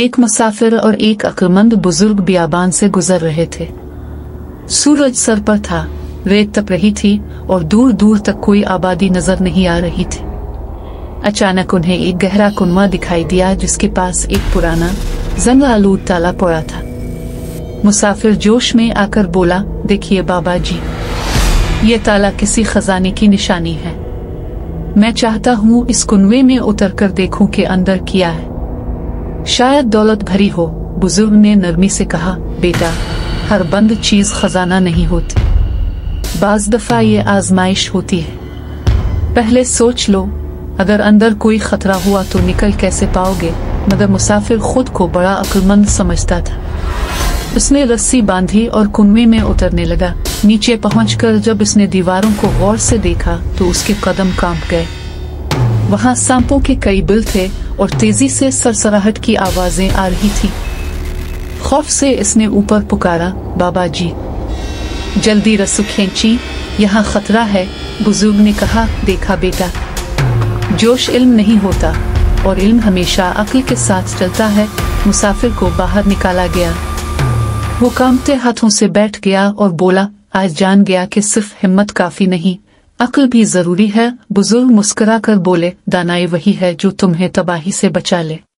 ایک مسافر اور ایک عقلمند بزرگ بیابان سے گزر رہے تھے۔ سورج سر پر تھا، ریت تپ رہی تھی اور دور دور تک کوئی آبادی نظر نہیں آ رہی تھی۔ اچانک انہیں ایک گہرا کنواں دکھائی دیا جس کے پاس ایک پرانا زنگ آلود تالا پڑا تھا۔ مسافر جوش میں آ کر بولا، دیکھیے بابا جی، یہ تالا کسی خزانے کی نشانی ہے۔ میں چاہتا ہوں اس کنویں میں اتر کر دیکھوں کہ اندر کیا ہے، شاید دولت بھری ہو۔ بزرگ نے نرمی سے کہا، بیٹا، ہر بند چیز خزانہ نہیں ہوتی، بعض دفعہ یہ آزمائش ہوتی ہے۔ پہلے سوچ لو، اگر اندر کوئی خطرہ ہوا تو نکل کیسے پاؤ گے؟ مگر مسافر خود کو بڑا عقلمند سمجھتا تھا۔ اس نے رسی باندھی اور کنویں میں اترنے لگا۔ نیچے پہنچ کر جب اس نے دیواروں کو غور سے دیکھا تو اس کے قدم کانپ گئے۔ وہاں سانپوں کے کئی بل تھے اور تیزی سے سرسراہٹ کی آوازیں آ رہی تھی۔ خوف سے اس نے اوپر پکارا، بابا جی، جلدی رسو کھینچی، یہاں خطرہ ہے۔ بزرگ نے کہا، دیکھا بیٹا، جوش علم نہیں ہوتا اور علم ہمیشہ عقل کے ساتھ چلتا ہے۔ مسافر کو باہر نکالا گیا۔ وہ کانپتے ہاتھوں سے بیٹھ گیا اور بولا، آج جان گیا کہ صرف ہمت کافی نہیں، عقل بھی ضروری ہے۔ بزرگ مسکرا کر بولے، دانائی وہی ہے جو تمہیں تباہی سے بچا لے۔